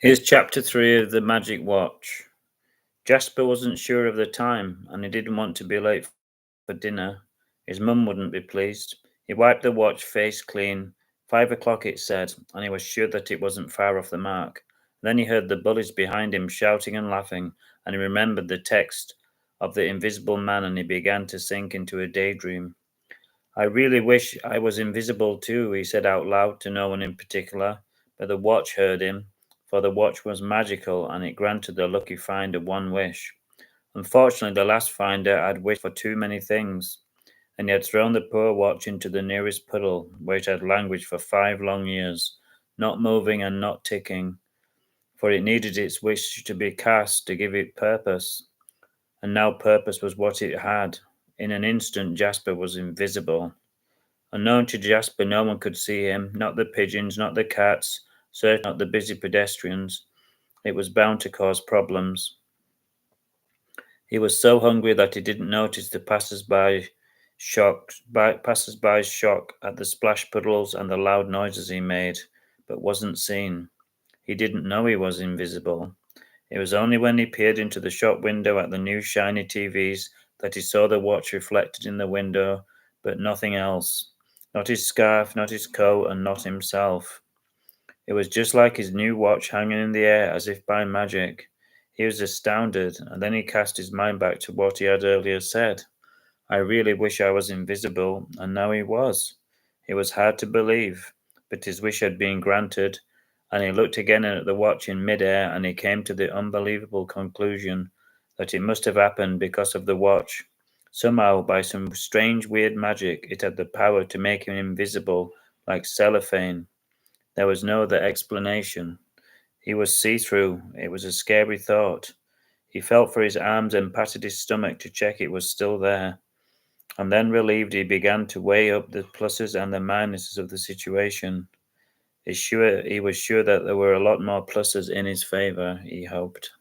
Here's chapter 3 of The Magic Watch. Jasper wasn't sure of the time, and he didn't want to be late for dinner. His mum wouldn't be pleased. He wiped the watch face clean. 5 o'clock, it said, and he was sure that it wasn't far off the mark. Then he heard the bullies behind him shouting and laughing, and he remembered the text of the invisible man, and he began to sink into a daydream. I really wish I was invisible too, he said out loud to no one in particular, but the watch heard him, for the watch was magical and it granted the lucky finder one wish. Unfortunately, the last finder had wished for too many things, and he had thrown the poor watch into the nearest puddle, where it had languished for 5 long years, not moving and not ticking, for it needed its wish to be cast to give it purpose, and now purpose was what it had. In an instant, Jasper was invisible. Unknown to Jasper, no one could see him, not the pigeons, not the cats, certainly not the busy pedestrians. It was bound to cause problems. He was so hungry that he didn't notice the passers-by's shock at the splash puddles and the loud noises he made, but wasn't seen. He didn't know he was invisible. It was only when he peered into the shop window at the new shiny TVs that he saw the watch reflected in the window, but nothing else. Not his scarf, not his coat, and not himself. It was just like his new watch hanging in the air as if by magic. He was astounded, and then he cast his mind back to what he had earlier said. I really wish I was invisible, and now he was. It was hard to believe, but his wish had been granted, and he looked again at the watch in mid-air, and he came to the unbelievable conclusion that it must have happened because of the watch. Somehow, by some strange weird magic, it had the power to make him invisible, like cellophane. There was no other explanation. He was see-through. It was a scary thought. He felt for his arms and patted his stomach to check it was still there. And then, relieved, he began to weigh up the pluses and the minuses of the situation. He was sure that there were a lot more pluses in his favor, he hoped.